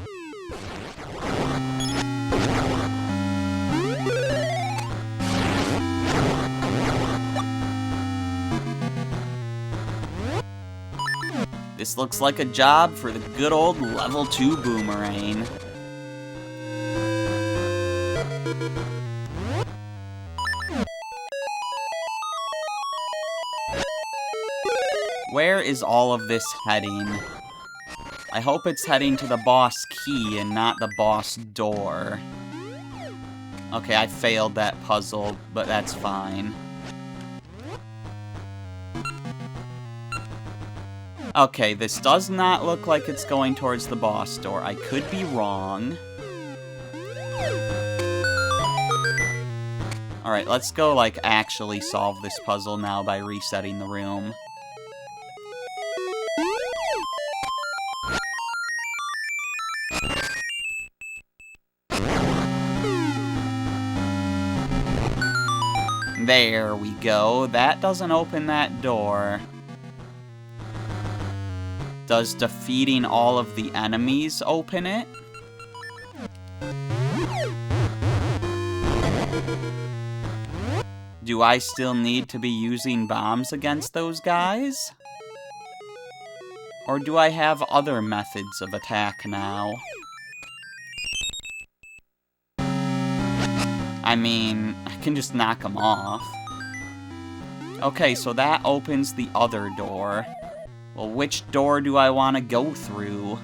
This looks like a job for the good old level 2 boomerang. Where is all of this heading? I hope it's heading to the boss key and not the boss door. Okay, I failed that puzzle, but that's fine. Okay, this does not look like it's going towards the boss door. I could be wrong. Alright, let's go, like, actually solve this puzzle now by resetting the room. There we go. That doesn't open that door. Does defeating all of the enemies open it? Do I still need to be using bombs against those guys? Or do I have other methods of attack now? I mean, I can just knock them off. Okay, so that opens the other door. Well, which door do I want to go through?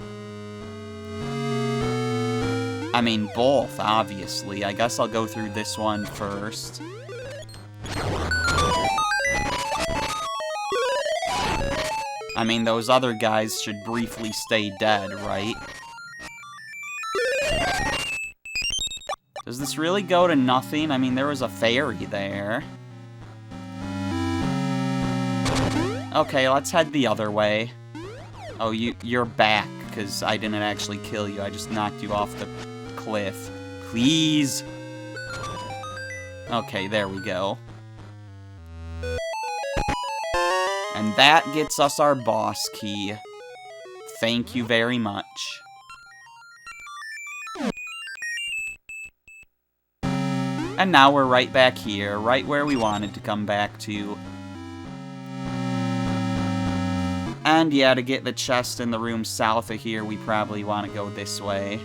I mean, both, obviously. I guess I'll go through this one first. I mean, those other guys should briefly stay dead, right? Does this really go to nothing? I mean, there was a fairy there. Okay, let's head the other way. Oh, you're back, because I didn't actually kill you. I just knocked you off the cliff. Please! Okay, there we go. And that gets us our boss key. Thank you very much. And now we're right back here, right where we wanted to come back to. And yeah, to get the chest in the room south of here, we probably want to go this way.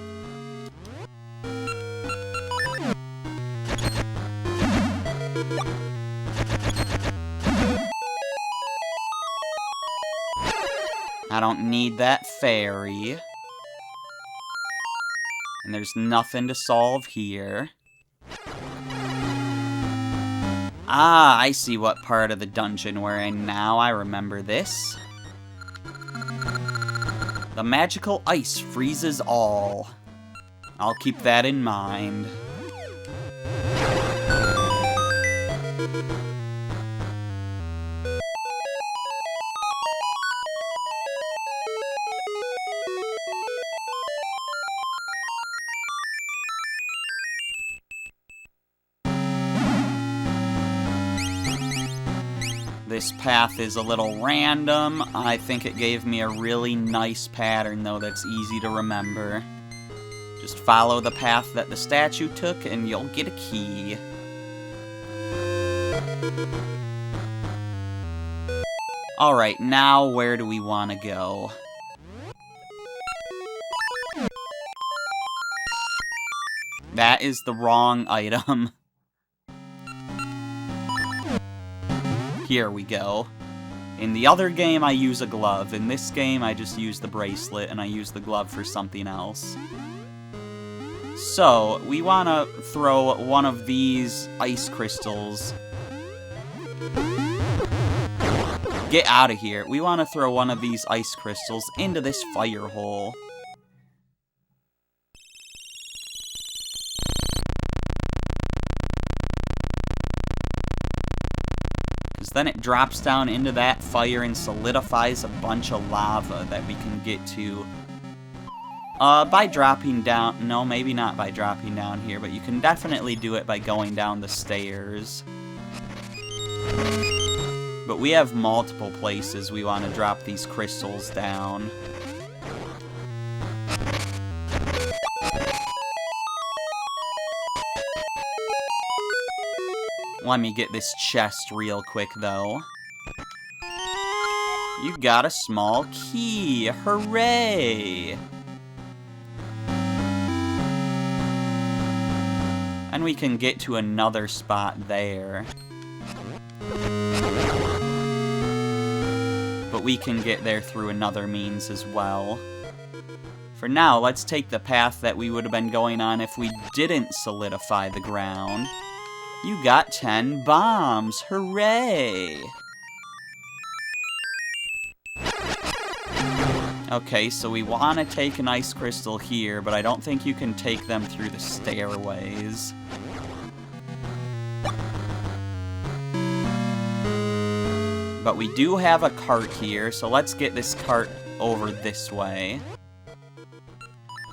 I don't need that fairy. And there's nothing to solve here. Ah, I see what part of the dungeon we're in now. I remember this. The magical ice freezes all. I'll keep that in mind. This path is a little random. I think it gave me a really nice pattern, though, that's easy to remember. Just follow the path that the statue took, and you'll get a key. Alright, now where do we want to go? That is the wrong item. Here we go. In the other game, I use a glove. In this game, I just use the bracelet, and I use the glove for something else. So, we want to throw one of these ice crystals. Get out of here. We want to throw one of these ice crystals into this fire hole. Then it drops down into that fire and solidifies a bunch of lava that we can get to by dropping down. No, maybe not by dropping down here, but you can definitely do it by going down the stairs. But we have multiple places we want to drop these crystals down. Let me get this chest real quick, though. You got a small key. Hooray! And we can get to another spot there. But we can get there through another means as well. For now, let's take the path that we would have been going on if we didn't solidify the ground. You got 10 bombs. Hooray! Okay, so we want to take an ice crystal here, but I don't think you can take them through the stairways. But we do have a cart here, so let's get this cart over this way.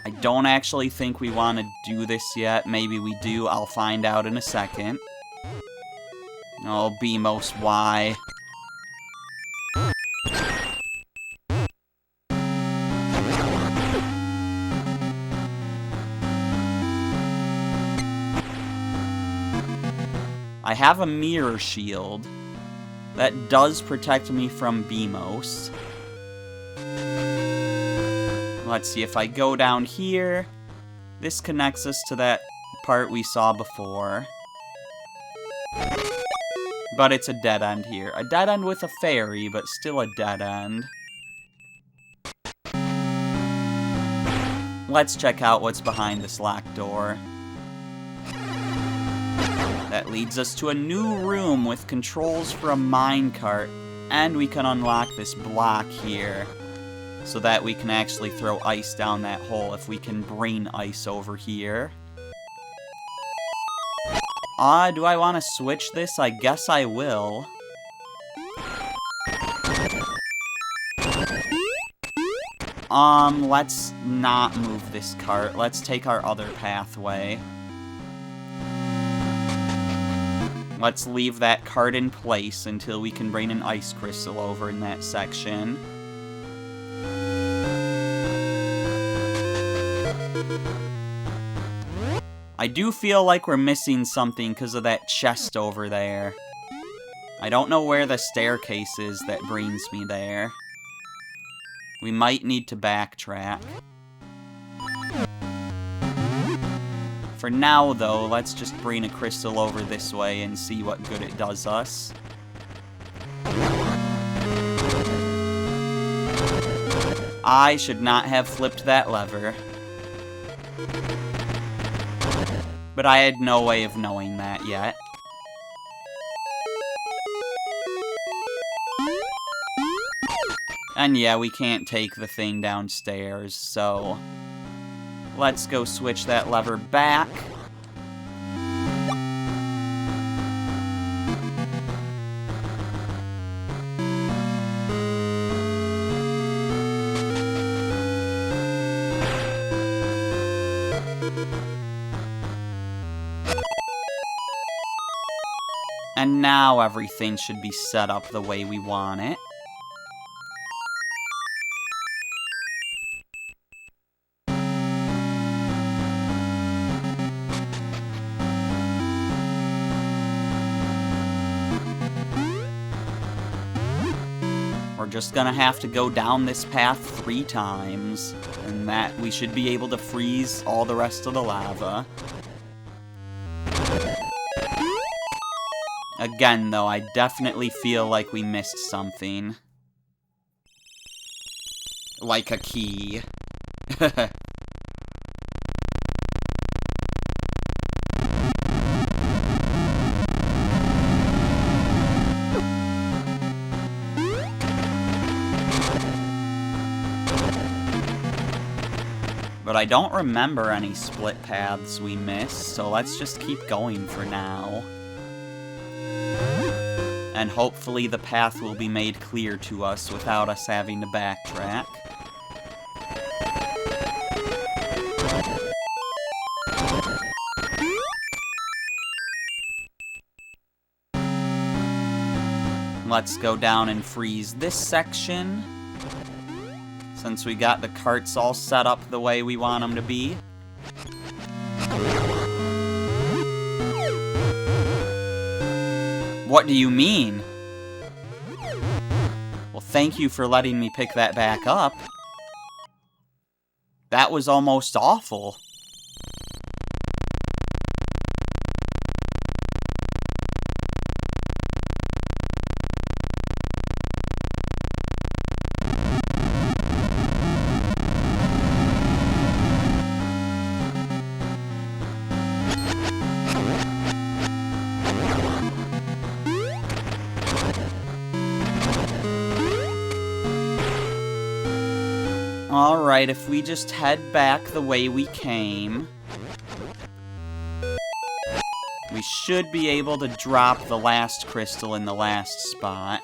I don't actually think we want to do this yet. Maybe we do. I'll find out in a second. Oh, BMOS, why? I have a mirror shield. That does protect me from BMOS. Let's see, if I go down here, this connects us to that part we saw before. But it's a dead end here. A dead end with a fairy, but still a dead end. Let's check out what's behind this locked door. That leads us to a new room with controls for a minecart, and we can unlock this block here, so that we can actually throw ice down that hole if we can bring ice over here. Do I want to switch this? I guess I will. Let's not move this cart. Let's take our other pathway. Let's leave that cart in place until we can bring an ice crystal over in that section. I do feel like we're missing something because of that chest over there. I don't know where the staircase is that brings me there. We might need to backtrack. For now, though, let's just bring a crystal over this way and see what good it does us. I should not have flipped that lever. But I had no way of knowing that yet. And yeah, we can't take the thing downstairs, so let's go switch that lever back. And now everything should be set up the way we want it. We're just gonna have to go down this path 3 times, and that we should be able to freeze all the rest of the lava. Again, though, I definitely feel like we missed something. Like a key. But I don't remember any split paths we missed, so let's just keep going for now. And hopefully the path will be made clear to us without us having to backtrack. Let's go down and freeze this section, since we got the carts all set up the way we want them to be. What do you mean? Well, thank you for letting me pick that back up. That was almost awful. Alright, if we just head back the way we came, we should be able to drop the last crystal in the last spot.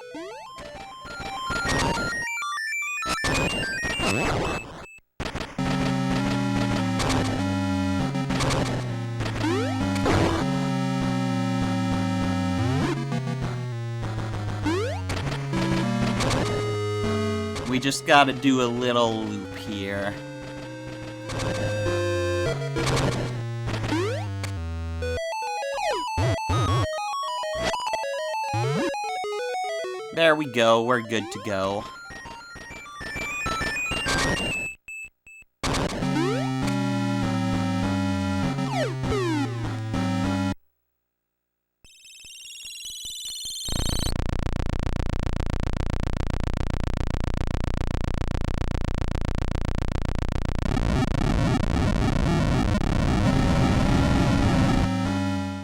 We just gotta do a little loop here. There we go, we're good to go.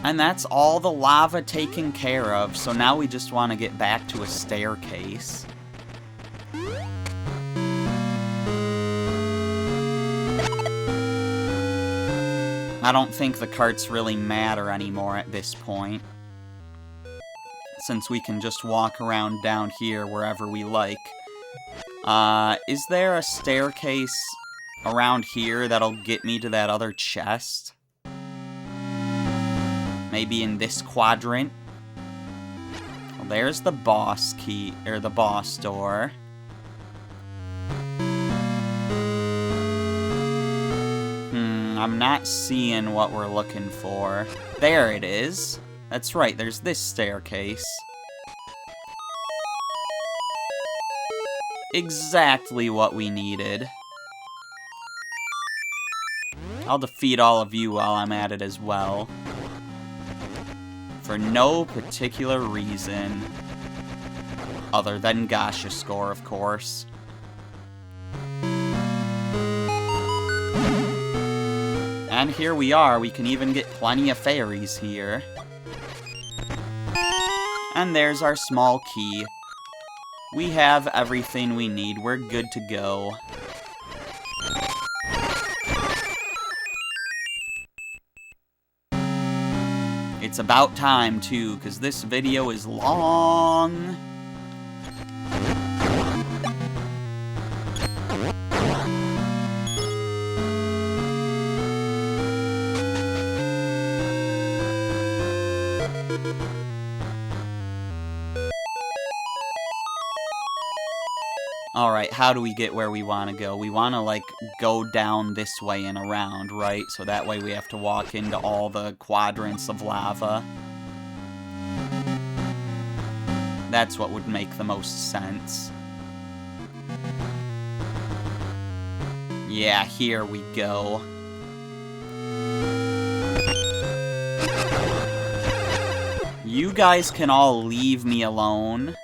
And that's all the lava taken care of, so now we just want to get back to a staircase. I don't think the carts really matter anymore at this point, since we can just walk around down here wherever we like. Is there a staircase around here that'll get me to that other chest? Maybe in this quadrant? Well, there's the boss key, or the boss door. I'm not seeing what we're looking for. There it is. That's right, there's this staircase. Exactly what we needed. I'll defeat all of you while I'm at it as well. For no particular reason. Other than Gacha score, of course. And here we are, we can even get plenty of fairies here. And there's our small key. We have everything we need, we're good to go. It's about time, too, because this video is long. Alright, how do we get where we want to go? We want to, like, go down this way and around, right? So that way we have to walk into all the quadrants of lava. That's what would make the most sense. Yeah, here we go. You guys can all leave me alone.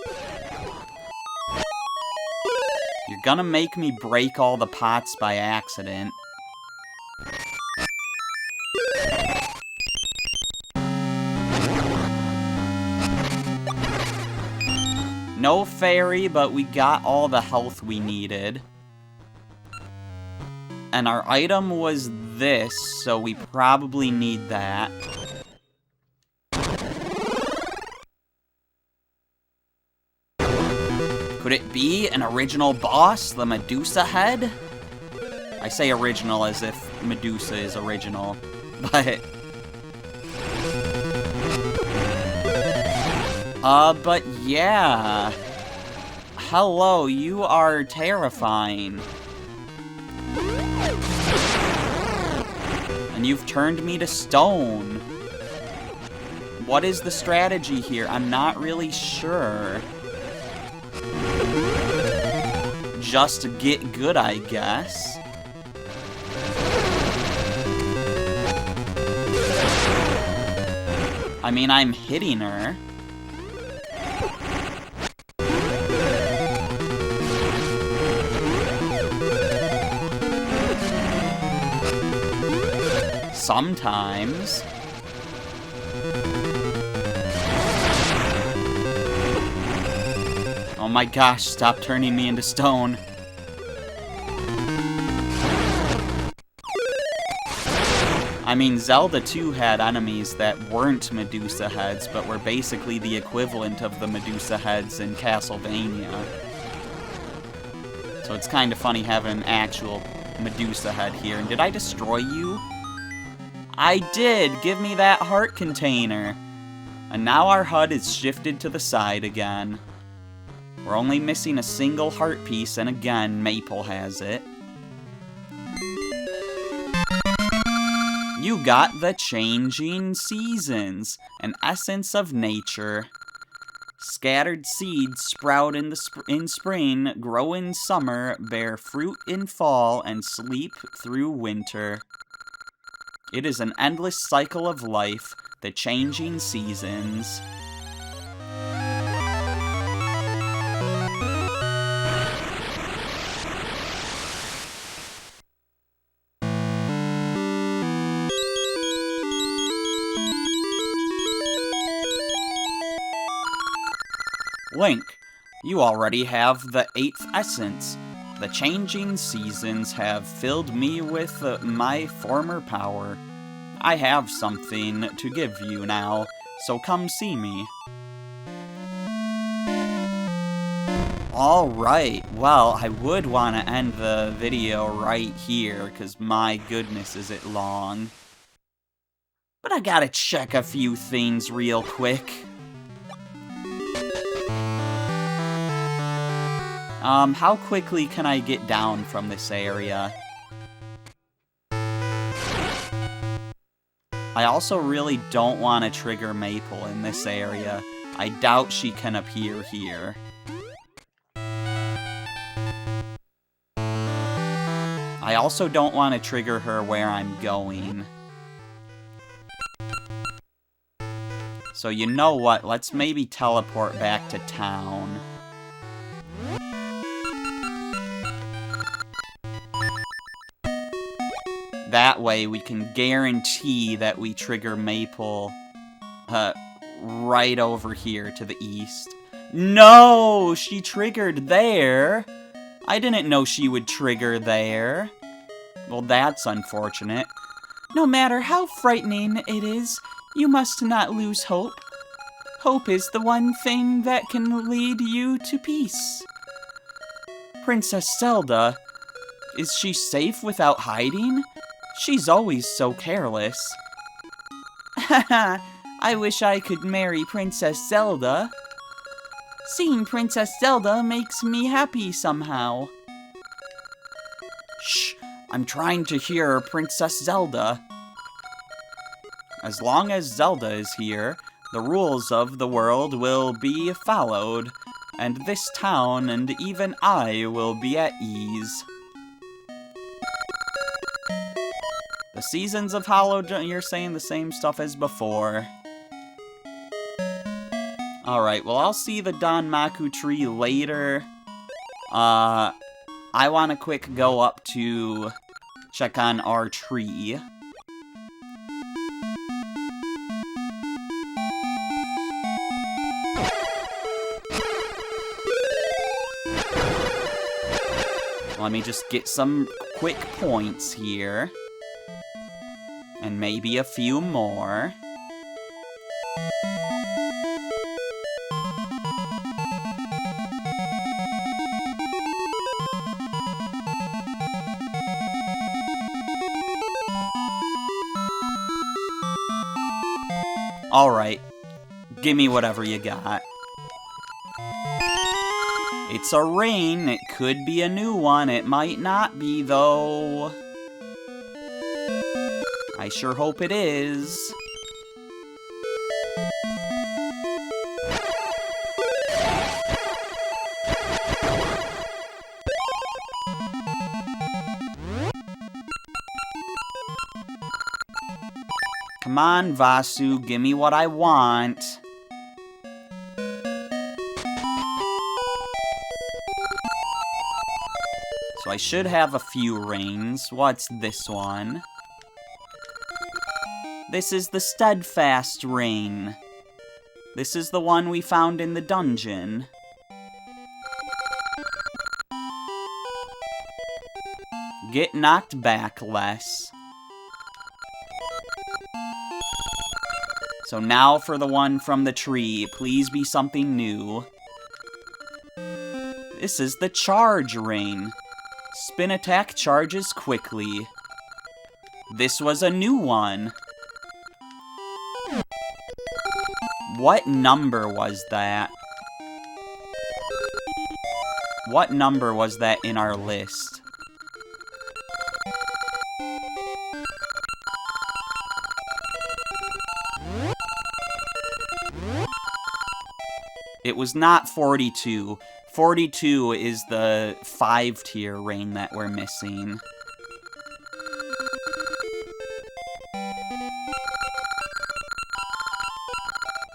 You're gonna make me break all the pots by accident. No fairy, but we got all the health we needed. And our item was this, so we probably need that. Could it be an original boss, the Medusa head? I say original as if Medusa is original, but... but yeah. Hello, you are terrifying. And you've turned me to stone. What is the strategy here? I'm not really sure. Just to get good, I guess. I mean, I'm hitting her. Sometimes. Oh my gosh, stop turning me into stone. I mean, Zelda 2 had enemies that weren't Medusa heads, but were basically the equivalent of the Medusa heads in Castlevania. So it's kind of funny having an actual Medusa head here. And did I destroy you? I did! Give me that heart container! And now our HUD is shifted to the side again. We're only missing a single heart piece, and again, Maple has it. You got the changing seasons, an essence of nature. Scattered seeds sprout in spring, grow in summer, bear fruit in fall, and sleep through winter. It is an endless cycle of life, the changing seasons. Link, you already have the 8th essence. The changing seasons have filled me with my former power. I have something to give you now, so come see me. Alright, well, I would want to end the video right here, because my goodness is it long. But I gotta check a few things real quick. How quickly can I get down from this area? I also really don't want to trigger Maple in this area. I doubt she can appear here. I also don't want to trigger her where I'm going. So you know what? Let's maybe teleport back to town. That way we can guarantee that we trigger Maple right over here to the east. No! She triggered there! I didn't know she would trigger there. Well, that's unfortunate. No matter how frightening it is, you must not lose hope. Hope is the one thing that can lead you to peace. Princess Zelda, is she safe without hiding? She's always so careless. Haha, I wish I could marry Princess Zelda. Seeing Princess Zelda makes me happy somehow. Shh, I'm trying to hear Princess Zelda. As long as Zelda is here, the rules of the world will be followed, and this town and even I will be at ease. The seasons of Hollow, you're saying the same stuff as before. Alright, well, I'll see the Danmaku tree later. I want to quick go up to check on our tree. Let me just get some quick points here. And maybe a few more. Alright, give me whatever you got. It's a ring, it could be a new one, it might not be though. I sure hope it is. Come on, Vasu, give me what I want. So I should have a few rains. What's this one? This is the Steadfast Rain. This is the one we found in the dungeon. Get knocked back less. So now for the one from the tree. Please be something new. This is the Charge Rain. Spin attack charges quickly. This was a new one. What number was that? What number was that in our list? It was not 42. 42 is the 5-tier rain that we're missing.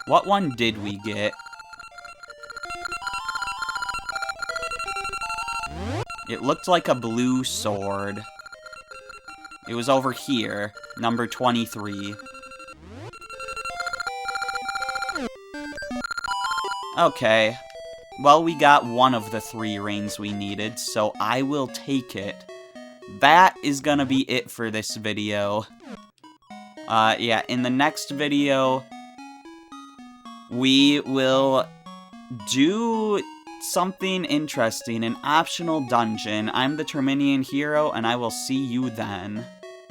What one did we get? It looked like a blue sword. It was over here, number 23. Okay. Well, we got one of the 3 rains we needed, so I will take it. That is gonna be it for this video. Yeah, in the next video, we will do something interesting, an optional dungeon. I'm the Terminian Hero, and I will see you then.